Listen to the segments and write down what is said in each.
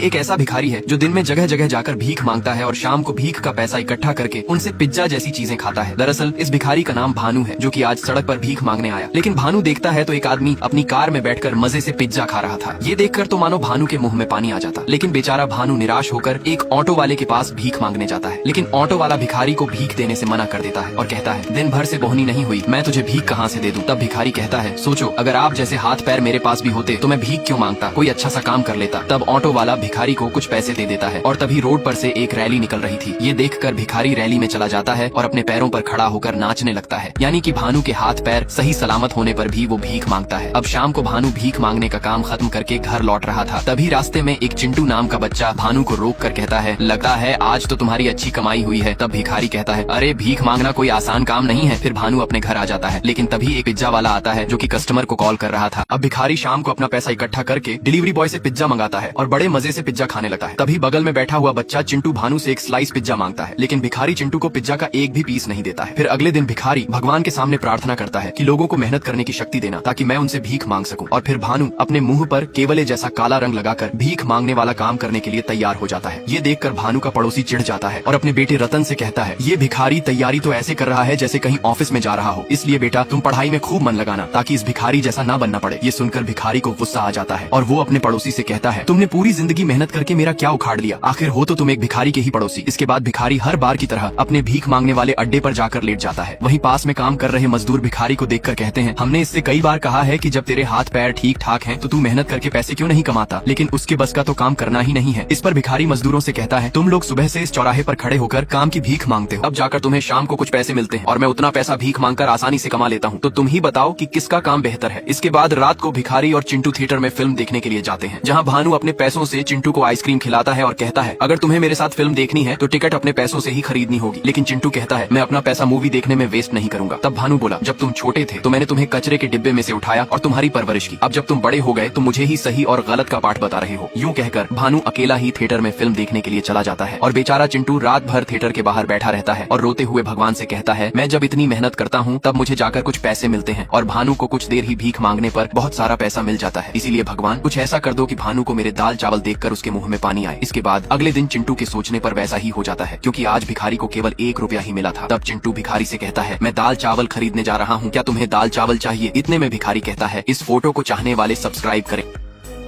एक ऐसा भिखारी है जो दिन में जगह जगह जाकर भीख मांगता है और शाम को भीख का पैसा इकट्ठा करके उनसे पिज्जा जैसी चीजें खाता है। दरअसल इस भिखारी का नाम भानु है, जो कि आज सड़क पर भीख मांगने आया। लेकिन भानु देखता है तो एक आदमी अपनी कार में बैठकर मजे से पिज्जा खा रहा था। ये देखकर तो मानो भानु के मुंह में पानी आ जाता। लेकिन बेचारा भानु निराश होकर एक ऑटो वाले के पास भीख मांगने जाता है। लेकिन ऑटो वाला भिखारी को भीख देने से मना कर देता है और कहता है, दिन भर से बोहनी नहीं हुई, मैं तुझे भीख कहाँ से दे दूं। तब भिखारी कहता है, सोचो अगर आप जैसे हाथ पैर मेरे पास भी होते तो मैं भीख क्यों मांगता, कोई अच्छा सा काम कर लेता। तब ऑटो वाला भिखारी को कुछ पैसे दे देता है और तभी रोड पर से एक रैली निकल रही थी। ये देखकर भिखारी रैली में चला जाता है और अपने पैरों पर खड़ा होकर नाचने लगता है। यानी कि भानु के हाथ पैर सही सलामत होने पर भी वो भीख मांगता है। अब शाम को भानु भीख मांगने का काम खत्म करके घर लौट रहा था। तभी रास्ते में एक चिंटू नाम का बच्चा भानु को रोक कर कहता है, लगता है आज तो तुम्हारी अच्छी कमाई हुई है। तब भिखारी कहता है, अरे भीख मांगना कोई आसान काम नहीं है। फिर भानु अपने घर आ जाता है। लेकिन तभी एक पिज्जा वाला आता है जो कि कस्टमर को कॉल कर रहा था। अब भिखारी शाम को अपना पैसा इकट्ठा करके डिलीवरी बॉय से पिज्जा मंगाता है और बड़े मजे से पिज्जा खाने लगता है। तभी बगल में बैठा हुआ बच्चा चिंटू भानु से एक स्लाइस पिज्जा मांगता है। लेकिन भिखारी चिंटू को पिज्जा का एक भी पीस नहीं देता है। फिर अगले दिन भिखारी भगवान के सामने प्रार्थना करता है कि लोगों को मेहनत करने की शक्ति देना ताकि मैं उनसे भीख मांग सकूं। और फिर भानु अपने मुंह पर केवले जैसा काला रंग लगाकर भीख मांगने वाला काम करने के लिए तैयार हो जाता है। ये देखकर भानु का पड़ोसी चिढ़ जाता है और अपने बेटे रतन से कहता है, ये भिखारी तैयारी तो ऐसे कर रहा है जैसे कहीं ऑफिस में जा रहा हो, इसलिए बेटा तुम पढ़ाई में खूब मन लगाना ताकि इस भिखारी जैसा ना बनना पड़े। ये सुनकर भिखारी को गुस्सा आ जाता है और वो अपने पड़ोसी से कहता है, तुमने पूरी जिंदगी मेहनत करके मेरा क्या उखाड़ लिया, आखिर हो तो तुम एक भिखारी के ही पड़ोसी। इसके बाद भिखारी हर बार की तरह अपने भीख मांगने वाले अड्डे पर जाकर लेट जाता है। वहीं पास में काम कर रहे मजदूर भिखारी को देखकर कहते हैं, हमने इससे कई बार कहा है कि जब तेरे हाथ पैर ठीक ठाक हैं तो तू मेहनत करके पैसे क्यों नहीं कमाता, लेकिन उसके बस का तो काम करना ही नहीं है। इस पर भिखारी मजदूरों से कहता है, तुम लोग सुबह से इस चौराहे पर खड़े होकर काम की भीख मांगते हो, अब जाकर तुम्हें शाम को कुछ पैसे मिलते हैं और मैं उतना पैसा भीख मांगकर आसानी से कमा लेता हूँ, तो तुम ही बताओ कि किसका काम बेहतर है। इसके बाद रात को भिखारी और चिंटू थिएटर में फिल्म देखने के लिए जाते हैं, जहाँ भानु अपने पैसों से चिंटू को आइसक्रीम खिलाता है और कहता है, अगर तुम्हें मेरे साथ फिल्म देखनी है तो टिकट अपने पैसों से ही खरीदनी होगी। लेकिन चिंटू कहता है, मैं अपना पैसा मूवी देखने में वेस्ट नहीं करूंगा। तब भानु बोला, जब तुम छोटे थे तो मैंने तुम्हें कचरे के डिब्बे में से उठाया और तुम्हारी परवरिश की, अब जब तुम बड़े हो गए तो मुझे ही सही और गलत का पाठ बता रहे हो। यूँ कहकर भानु अकेला ही थिएटर में फिल्म देखने के लिए चला जाता है और बेचारा चिंटू रात भर थिएटर के बाहर बैठा रहता है और रोते हुए भगवान से कहता है, मैं जब इतनी मेहनत करता हूँ तब मुझे जाकर कुछ पैसे मिलते हैं और भानु को कुछ देर ही भीख मांगने पर बहुत सारा पैसा मिल जाता है, इसीलिए भगवान कुछ ऐसा कर दो कि भानु को मेरे दाल चावल देखकर उसके मुंह में पानी आए। इसके बाद अगले दिन चिंटू के सोचने पर वैसा ही हो जाता है, क्योंकि आज भिखारी को केवल 1 रुपया ही मिला था। तब चिंटू भिखारी से कहता है, मैं दाल चावल खरीदने जा रहा हूँ, क्या तुम्हें दाल चावल चाहिए? इतने में भिखारी कहता है, इस फोटो को चाहने वाले सब्सक्राइब करें।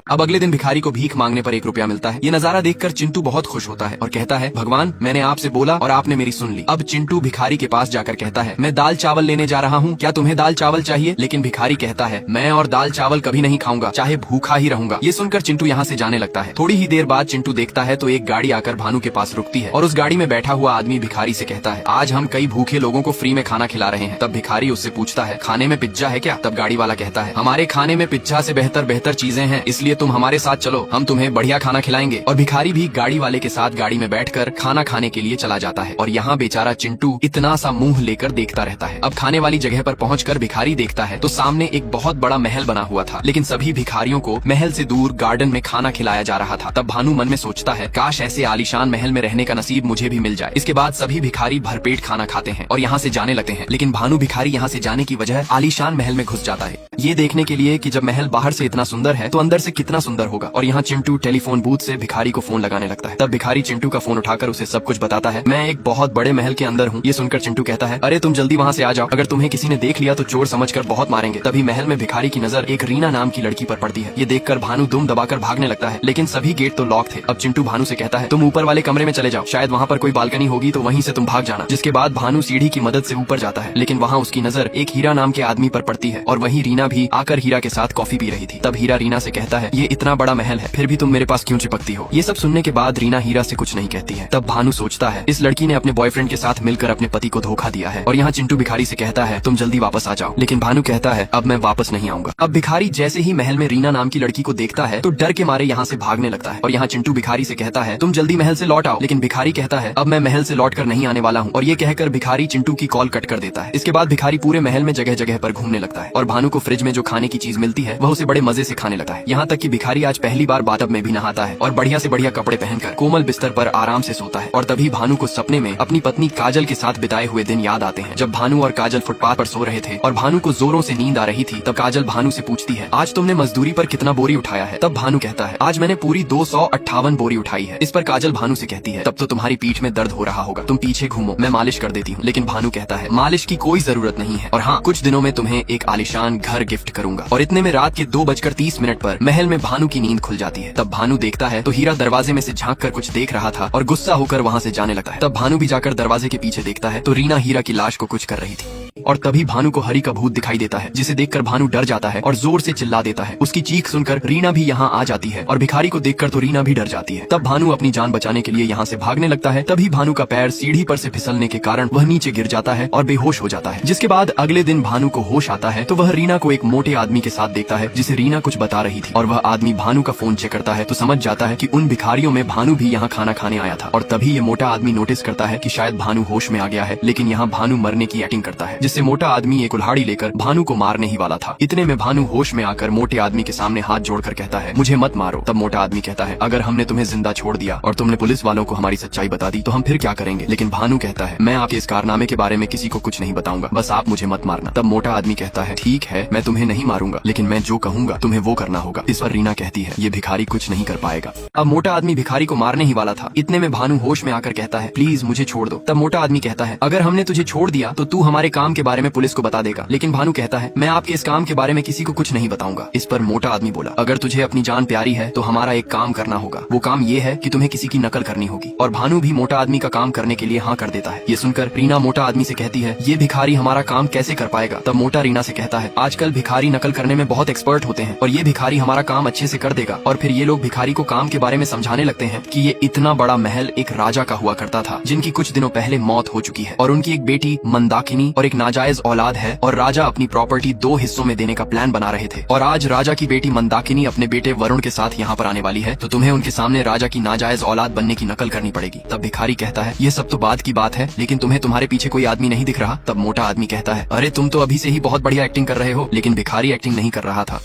अब अगले दिन भिखारी को भीख मांगने पर 1 रुपया मिलता है। ये नजारा देखकर चिंटू बहुत खुश होता है और कहता है, भगवान मैंने आपसे बोला और आपने मेरी सुन ली। अब चिंटू भिखारी के पास जाकर कहता है, मैं दाल चावल लेने जा रहा हूँ, क्या तुम्हें दाल चावल चाहिए? लेकिन भिखारी कहता है, मैं और दाल चावल कभी नहीं खाऊंगा, चाहे भूखा ही रहूंगा। ये सुनकर चिंटू यहाँ से जाने लगता है। थोड़ी ही देर बाद चिंटू देखता है तो एक गाड़ी आकर भानु के पास रुकती है और उस गाड़ी में बैठा हुआ आदमी भिखारी से कहता है, आज हम कई भूखे लोगों को फ्री में खाना खिला रहे हैं। तब भिखारी उससे पूछता है, खाने में पिज्जा है क्या? तब गाड़ी वाला कहता है, हमारे खाने में पिज्जा से बेहतर बेहतर चीजें हैं, इसलिए तुम हमारे साथ चलो, हम तुम्हें बढ़िया खाना खिलाएंगे। और भिखारी भी गाड़ी वाले के साथ गाड़ी में बैठकर खाना खाने के लिए चला जाता है और यहाँ बेचारा चिंटू इतना सा मुंह लेकर देखता रहता है। अब खाने वाली जगह पर पहुंचकर भिखारी देखता है तो सामने एक बहुत बड़ा महल बना हुआ था, लेकिन सभी भिखारियों को महल से दूर गार्डन में खाना खिलाया जा रहा था। तब भानु मन में सोचता है, काश ऐसे आलीशान महल में रहने का नसीब मुझे भी मिल जाए। इसके बाद सभी भिखारी भरपेट खाना खाते हैं और यहाँ से जाने लगते हैं, लेकिन भानु भिखारी यहाँ से जाने की वजह आलीशान महल में घुस जाता है, ये देखने के लिए कि जब महल बाहर से इतना सुंदर है तो अंदर से कितना सुंदर होगा। और यहाँ चिंटू टेलीफोन बूथ से भिखारी को फोन लगाने लगता है। तब भिखारी चिंटू का फोन उठाकर उसे सब कुछ बताता है, मैं एक बहुत बड़े महल के अंदर हूँ। ये सुनकर चिंटू कहता है, अरे तुम जल्दी वहाँ से आ जाओ, अगर तुम्हें किसी ने देख लिया तो चोर समझकर बहुत मारेंगे। तभी महल में भिखारी की नजर एक रीना नाम की लड़की पर पड़ती है। ये देखकर भानु दुम दबाकर भागने लगता है, लेकिन सभी गेट तो लॉक थे। अब चिंटू भानु से कहता है, तुम ऊपर वाले कमरे में चले जाओ, शायद वहाँ पर कोई बालकनी होगी तो वहीं से तुम भाग जाना। जिसके बाद भानु सीढ़ी की मदद से ऊपर जाता है, लेकिन वहाँ उसकी नजर एक हीरा नाम के आदमी पर पड़ती है और वहीं रीना भी आकर हीरा के साथ कॉफी पी रही थी। तब हीरा रीना से कहता है, ये इतना बड़ा महल है फिर भी तुम मेरे पास क्यों चिपकती हो? ये सब सुनने के बाद रीना हीरा से कुछ नहीं कहती है। तब भानु सोचता है, इस लड़की ने अपने बॉयफ्रेंड के साथ मिलकर अपने पति को धोखा दिया है। और यहाँ चिंटू भिखारी से कहता है, तुम जल्दी वापस आ जाओ, लेकिन भानु कहता है, अब मैं वापस नहीं आऊंगा। अब भिखारी जैसे ही महल में रीना नाम की लड़की को देखता है तो डर के मारे यहाँ से भागने लगता है। और यहाँ चिंटू भिखारी से कहता है, तुम जल्दी महल से लौट आओ, लेकिन भिखारी कहता है, अब मैं महल से लौट कर नहीं आने वाला हूँ। और ये कहकर भिखारी चिंटू की कॉल कट कर देता है। इसके बाद भिखारी पूरे महल में जगह जगह पर घूमने लगता है और भानु को फ्रिज में जो खाने की चीज मिलती है वह उसे बड़े मजे से खाने लगता है। यहाँ तक कि भिखारी आज पहली बार बाथटब में भी नहाता है और बढ़िया से बढ़िया कपड़े पहनकर कोमल बिस्तर पर आराम से सोता है। और तभी भानु को सपने में अपनी पत्नी काजल के साथ बिताए हुए दिन याद आते हैं। जब भानु और काजल फुटपाथ पर सो रहे थे और भानु को जोरों से नींद आ रही थी, तब काजल भानु से पूछती है, आज तुमने मजदूरी पर कितना बोरी उठाया है? तब भानु कहता है, आज मैंने पूरी 258 बोरी उठाई है। इस पर काजल भानु से कहती है, तब तो तुम्हारी पीठ में दर्द हो रहा होगा, तुम पीछे घूमो, मैं मालिश कर देती हूँ। लेकिन भानु कहता है, मालिश की कोई जरूरत नहीं है, और हाँ, कुछ दिनों में तुम्हें एक आलिशान घर गिफ्ट करूंगा। और इतने में रात के 2:30 पर महल में भानु की नींद खुल जाती है। तब भानु देखता है तो हीरा दरवाजे में से झांक कर कुछ देख रहा था और गुस्सा होकर वहाँ से जाने लगता है। तब भानु भी जाकर दरवाजे के पीछे देखता है तो रीना हीरा की लाश को कुछ कर रही थी। और तभी भानु को हरि का भूत दिखाई देता है, जिसे देखकर भानु डर जाता है और जोर से चिल्ला देता है। उसकी चीख सुनकर रीना भी यहाँ आ जाती है और भिखारी को देखकर तो रीना भी डर जाती है। तब भानु अपनी जान बचाने के लिए यहाँ से भागने लगता है। तभी भानु का पैर सीढ़ी पर से फिसलने के कारण वह नीचे गिर जाता है और बेहोश हो जाता है। जिसके बाद अगले दिन भानु को होश आता है तो वह रीना को एक मोटे आदमी के साथ देखता है, जिसे रीना कुछ बता रही थी। और वह आदमी भानु का फोन चेक करता है तो समझ जाता है कि उन भिखारियों में भानु भी यहाँ खाना खाने आया था। और तभी ये मोटा आदमी नोटिस करता है कि शायद भानु होश में आ गया है, लेकिन यहाँ भानु मरने की एक्टिंग करता है, जिससे मोटा आदमी एक कुल्हाड़ी लेकर भानु को मारने ही वाला था। इतने में भानु होश में आकर मोटे आदमी के सामने हाथ जोड़कर कहता है, मुझे मत मारो। तब मोटा आदमी कहता है, अगर हमने तुम्हें जिंदा छोड़ दिया और तुमने पुलिस वालों को हमारी सच्चाई बता दी तो हम फिर क्या करेंगे? लेकिन भानु कहता है, मैं आपके इस कारनामे के बारे में किसी को कुछ नहीं बताऊंगा, बस आप मुझे मत मारना। तब मोटा आदमी कहता है, ठीक है, मैं तुम्हें नहीं मारूंगा, लेकिन मैं जो कहूंगा तुम्हें वो करना होगा। इस पर रीना कहती है, ये भिखारी कुछ नहीं कर पाएगा। अब मोटा आदमी भिखारी को मारने ही वाला था। इतने में भानु होश में आकर कहता है, प्लीज मुझे छोड़ दो। तब मोटा आदमी कहता है, अगर हमने तुझे छोड़ दिया तो तू हमारे काम के बारे में पुलिस को बता देगा। लेकिन भानु कहता है, मैं आपके इस काम के बारे में किसी को कुछ नहीं बताऊंगा। इस पर मोटा आदमी बोला, अगर तुझे अपनी जान प्यारी है तो हमारा एक काम करना होगा। वो काम ये है कि तुम्हें किसी की नकल करनी होगी। और भानु भी मोटा आदमी का काम करने के लिए हाँ कर देता है। ये सुनकर रीना मोटा आदमी से कहती है, ये भिखारी हमारा काम कैसे कर पाएगा? तब मोटा रीना से कहता है, आजकल भिखारी नकल करने में बहुत एक्सपर्ट होते हैं और ये भिखारी हमारा काम अच्छे से कर देगा। और फिर ये लोग भिखारी को काम के बारे में समझाने लगते हैं कि ये इतना बड़ा महल एक राजा का हुआ करता था, जिनकी कुछ दिनों पहले मौत हो चुकी है, और उनकी एक बेटी मंदाकिनी और एक नाजायज औलाद है, और राजा अपनी प्रॉपर्टी 2 हिस्सों में देने का प्लान बना रहे थे। और आज राजा की बेटी मंदाकिनी अपने बेटे वरुण के साथ यहाँ पर आने वाली है, तो तुम्हें उनके सामने राजा की नाजायज औलाद बनने की नकल करनी पड़ेगी। तब भिखारी कहता है, ये सब तो बाद की बात है, लेकिन तुम्हें तुम्हारे पीछे कोई आदमी नहीं दिख रहा? तब मोटा आदमी कहता है, अरे तुम तो अभी से ही बहुत बढ़िया एक्टिंग कर रहे हो। लेकिन भिखारी एक्टिंग नहीं कर रहा था,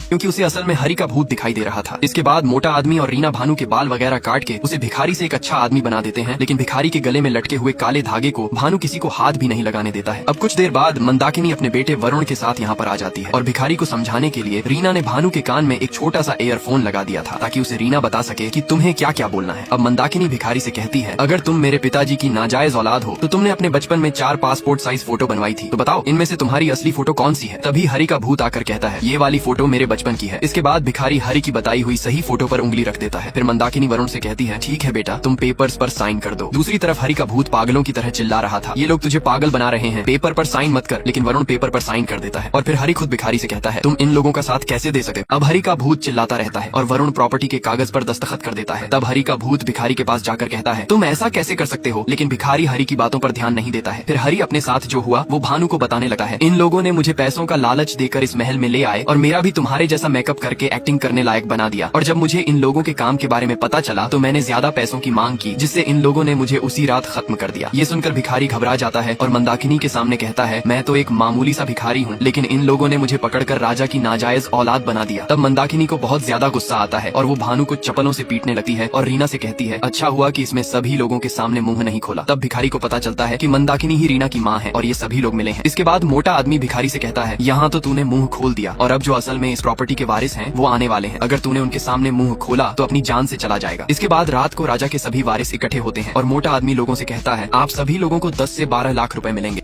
क्योंकि उसे असल में हरि का भूत दिखाई दे रहा था। इसके बाद मोटा आदमी और रीना भानु के बाल वगैरह काट के उसे भिखारी से एक अच्छा आदमी बना देते हैं। लेकिन भिखारी के गले में लटके हुए काले धागे को भानु किसी को हाथ भी नहीं लगाने देता है। अब कुछ देर बाद मंदाकिनी अपने बेटे वरुण के साथ यहाँ पर आ जाती है, और भिखारी को समझाने के लिए रीना ने भानु के कान में एक छोटा सा एयरफोन लगा दिया था, ताकि उसे रीना बता सके कि तुम्हें क्या क्या बोलना है। अब मंदाकिनी भिखारी से कहती है, अगर तुम मेरे पिताजी की नाजायज औलाद हो तो तुमने अपने बचपन में 4 पासपोर्ट साइज फोटो बनवाई थी, तो बताओ इनमें से तुम्हारी असली फोटो कौन सी है? तभी हरि का भूत आकर कहता है, ये वाली फोटो मेरे बचपन की है। इसके बाद भिखारी हरि की बताई हुई सही फोटो पर उंगली रख देता है। फिर मंदाकिनी वरुण से कहती है, ठीक है बेटा, तुम पेपर्स पर साइन कर दो। दूसरी तरफ हरि का भूत पागलों की तरह चिल्ला रहा था, ये लोग तुझे पागल बना रहे हैं, पेपर पर साइन मत कर। लेकिन वरुण पेपर पर साइन कर देता है। और फिर हरि खुद भिखारी से कहता है, तुम इन लोगों का साथ कैसे दे सकते? अब हरि का भूत चिल्लाता रहता है और वरुण प्रॉपर्टी के कागज पर दस्तखत कर देता है। तब हरि का भूत भिखारी के पास जाकर कहता है, तुम ऐसा कैसे कर सकते हो? लेकिन भिखारी हरि की बातों पर ध्यान नहीं देता है। फिर हरि अपने साथ जो हुआ वो भानु को बताने लगा है, इन लोगों ने मुझे पैसों का लालच देकर इस महल में ले आए और मेरा भी तुम्हारे जैसा मेकअप करके एक्टिंग करने लायक बना दिया। और जब मुझे इन लोगों के काम के बारे में पता चला तो मैंने ज्यादा पैसों की मांग की, जिससे इन लोगों ने मुझे उसी रात खत्म कर दिया। ये सुनकर भिखारी घबरा जाता है और मंदाकिनी के सामने कहता है, मैं तो एक मामूली सा भिखारी हूँ, लेकिन इन लोगों ने मुझे पकड़कर राजा की नाजायज औलाद बना दिया। तब मंदाकिनी को बहुत ज्यादा गुस्सा आता है और वो भानु को चप्पलों से पीटने लगती है और रीना से कहती है, अच्छा हुआ कि इसमें सभी लोगों के सामने मुंह नहीं खोला। तब भिखारी को पता चलता है कि मंदाकिनी ही रीना की माँ है और ये सभी लोग मिले हैं। इसके बाद मोटा आदमी भिखारी से कहता है, यहाँ तो तूने मुंह खोल दिया और अब जो असल में इस प्रॉपर्टी के वारिस हैं वो आने वाले हैं। अगर तूने उनके सामने मुंह खोला तो अपनी जान से चला जाएगा। इसके बाद रात को राजा के सभी वारिस इकट्ठे होते हैं और मोटा आदमी लोगों से कहता है, आप सभी लोगों को 10 से 12 लाख रुपए मिलेंगे।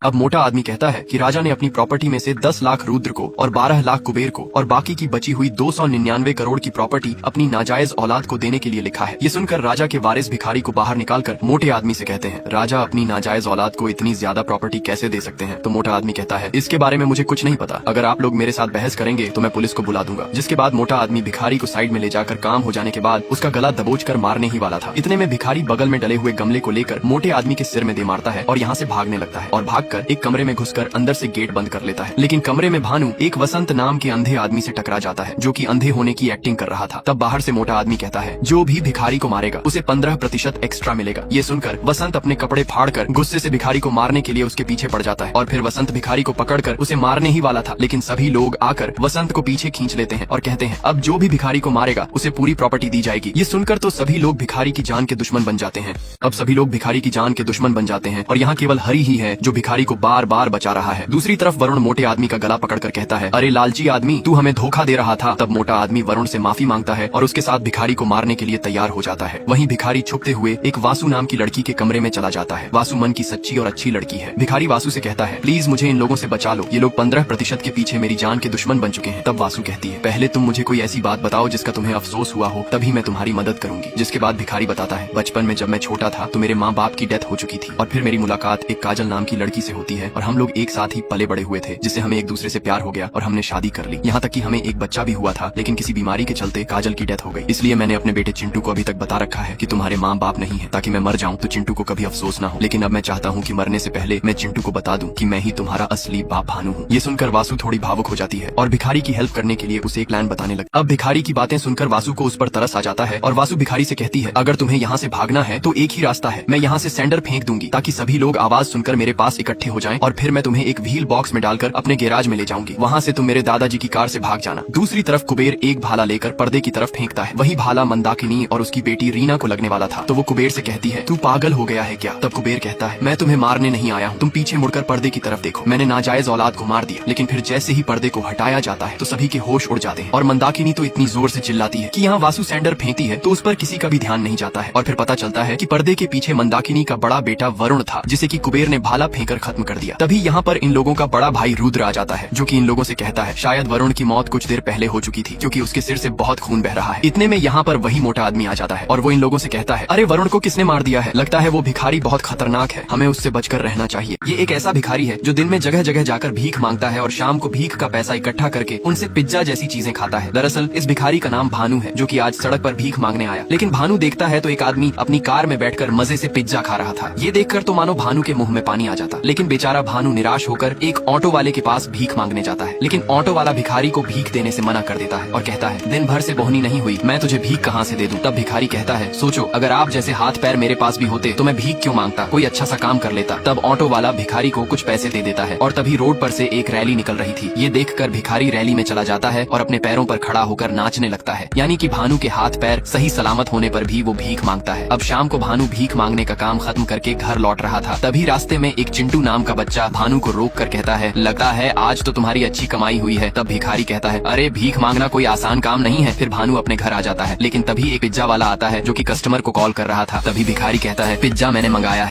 अब मोटा आदमी कहता है कि राजा ने अपनी प्रॉपर्टी में से 10 लाख रुद्र को और 12 लाख कुबेर को और बाकी की बची हुई 299 करोड़ की प्रॉपर्टी अपनी नाजायज औलाद को देने के लिए लिखा है। ये सुनकर राजा के वारिस भिखारी को बाहर निकालकर मोटे आदमी से कहते हैं, राजा अपनी नाजायज औलाद को इतनी ज्यादा प्रॉपर्टी कैसे दे सकते हैं? तो मोटा आदमी कहता है, इसके बारे में मुझे कुछ नहीं पता, अगर आप लोग मेरे साथ बहस करेंगे तो मैं पुलिस को बुला दूंगा। जिसके बाद मोटा आदमी भिखारी को साइड में ले जाकर काम हो जाने के बाद उसका गला दबोच कर मारने ही वाला था। इतने में भिखारी बगल में डले हुए गमले को लेकर मोटे आदमी के सिर में दे मारता है और यहाँ से भागने लगता है। और भागते थक कर एक कमरे में घुसकर अंदर से गेट बंद कर लेता है। लेकिन कमरे में भानु एक वसंत नाम के अंधे आदमी से टकरा जाता है, जो कि अंधे होने की एक्टिंग कर रहा था। तब बाहर से मोटा आदमी कहता है, जो भी भिखारी को मारेगा उसे 15% एक्स्ट्रा मिलेगा। ये सुनकर वसंत अपने कपड़े फाड़कर गुस्से से भिखारी को मारने के लिए उसके पीछे पड़ जाता है और फिर वसंत भिखारी को पकड़कर उसे मारने ही वाला था, लेकिन सभी लोग आकर वसंत को पीछे खींच लेते हैं और कहते हैं अब जो भी भिखारी को मारेगा उसे पूरी प्रॉपर्टी दी जाएगी। ये सुनकर तो सभी लोग भिखारी की जान के दुश्मन बन जाते हैं। अब सभी लोग भिखारी की जान के दुश्मन बन जाते हैं और यहाँ केवल हरी ही है जो भिखारी को बार बार बचा रहा है। दूसरी तरफ वरुण मोटे आदमी का गला पकड़कर कहता है, अरे लालची आदमी, तू हमें धोखा दे रहा था। तब मोटा आदमी वरुण से माफी मांगता है और उसके साथ भिखारी को मारने के लिए तैयार हो जाता है। वहीं भिखारी छुपते हुए एक वासु नाम की लड़की के कमरे में चला जाता है। वासु मन की सच्ची और अच्छी लड़की है। भिखारी वासु से कहता है, प्लीज मुझे इन लोगों से बचा लो, ये लोग 15% के पीछे मेरी जान के दुश्मन बन चुके हैं। तब वासु कहती है, पहले तुम मुझे कोई ऐसी बात बताओ जिसका तुम्हें अफसोस हुआ हो, तभी मैं तुम्हारी मदद करूंगी। जिसके बाद भिखारी बताता है, बचपन में जब मैं छोटा था तो मेरे माँ बाप की डेथ हो चुकी थी और फिर मेरी मुलाकात एक काजल नाम की लड़की से होती है और हम लोग एक साथ ही पले बड़े हुए थे, जिससे हमें एक दूसरे से प्यार हो गया और हमने शादी कर ली। यहाँ तक कि हमें एक बच्चा भी हुआ था, लेकिन किसी बीमारी के चलते काजल की डेथ हो गई। इसलिए मैंने अपने बेटे चिंटू को अभी तक बता रखा है कि तुम्हारे माँ बाप नहीं है, ताकि मैं मर जाऊँ तो चिंटू को कभी अफसोस ना हो। लेकिन अब मैं चाहता हूँ कि मरने से पहले मैं चिंटू को बता दूं कि मैं ही तुम्हारा असली बाप भानु हूँ। ये सुनकर वासु थोड़ी भावुक हो जाती है और भिखारी की हेल्प करने के लिए उसे एक प्लान बताने लगी। अब भिखारी की बातें सुनकर वासु को उस पर तरस आ जाता है और वासु भिखारी से कहती है, अगर तुम्हें यहाँ से भागना है तो एक ही रास्ता है, मैं यहाँ से सैंडर फेंक दूंगी ताकि सभी लोग आवाज सुनकर मेरे पास इकट्ठे हो जाएं और फिर मैं तुम्हें एक व्हील बॉक्स में डालकर अपने गैराज में ले जाऊंगी। वहाँ से तुम मेरे दादाजी की कार से भाग जाना। दूसरी तरफ कुबेर एक भाला लेकर पर्दे की तरफ फेंकता है। वही भाला मंदाकिनी और उसकी बेटी रीना को लगने वाला था, तो वो कुबेर से कहती है, तू पागल हो गया है क्या? तब कुबेर कहता है, मैं तुम्हें मारने नहीं आया हूँ, तुम पीछे मुड़कर पर्दे की तरफ देखो। मैंने नाजायज औलाद को मार दिया। लेकिन फिर जैसे ही पर्दे को हटाया जाता है तो सभी के होश उड़ जाते हैं और मंदाकिनी तो इतनी जोर से चिल्लाती है कि यहाँ वासु सैंडर फेंकती है तो उस पर किसी का भी ध्यान नहीं जाता है और फिर पता चलता है कि पर्दे के पीछे मंदाकिनी का बड़ा बेटा वरुण था, जिसे कि कुबेर ने भाला फेंकर खत्म कर दिया। तभी यहाँ पर इन लोगों का बड़ा भाई रुद्र आ जाता है, जो कि इन लोगों से कहता है शायद वरुण की मौत कुछ देर पहले हो चुकी थी, क्योंकि उसके सिर से बहुत खून बह रहा है। इतने में यहाँ पर वही मोटा आदमी आ जाता है और वो इन लोगों से कहता है, अरे वरुण को किसने मार दिया है? लगता है वो भिखारी बहुत खतरनाक है, हमें उससे बचकर रहना चाहिए। ये एक ऐसा भिखारी है जो दिन में जगह जगह जाकर भीख मांगता है और शाम को भीख का पैसा इकट्ठा करके उनसे पिज्जा जैसी चीजें खाता है। दरअसल इस भिखारी का नाम भानु है, जो कि आज सड़क पर भीख मांगने आया। लेकिन भानु देखता है तो एक आदमी अपनी कार में बैठकर मजे से पिज्जा खा रहा था। ये देखकर तो मानो भानु के मुंह में पानी आ जाता। लेकिन बेचारा भानु निराश होकर एक ऑटो वाले के पास भीख मांगने जाता है, लेकिन ऑटो वाला भिखारी को भीख देने से मना कर देता है और कहता है, दिन भर से बोहनी नहीं हुई, मैं तुझे भीख कहाँ से दे दूं? तब भिखारी कहता है, सोचो अगर आप जैसे हाथ पैर मेरे पास भी होते तो मैं भीख क्यों मांगता, कोई अच्छा सा काम कर लेता। तब ऑटो वाला भिखारी को कुछ पैसे दे देता है और तभी रोड पर से एक रैली निकल रही थी। ये देखकर भिखारी रैली में चला जाता है और अपने पैरों पर खड़ा होकर नाचने लगता है, यानी कि भानु के हाथ पैर सही सलामत होने पर भी वो भीख मांगता है। अब शाम को भानु भीख मांगने का काम खत्म करके घर लौट रहा था। तभी रास्ते में एक चिंटू नाम का बच्चा भानु को रोक कर कहता है, लगता है आज तो तुम्हारी अच्छी कमाई हुई है। तब भिखारी कहता है, अरे भीख मांगना कोई आसान काम नहीं है। फिर भानु अपने घर आ जाता है, लेकिन तभी एक पिज्जा वाला आता है जो कि कस्टमर को कॉल कर रहा था। तभी भिखारी कहता है, पिज्जा मैंने मंगाया है।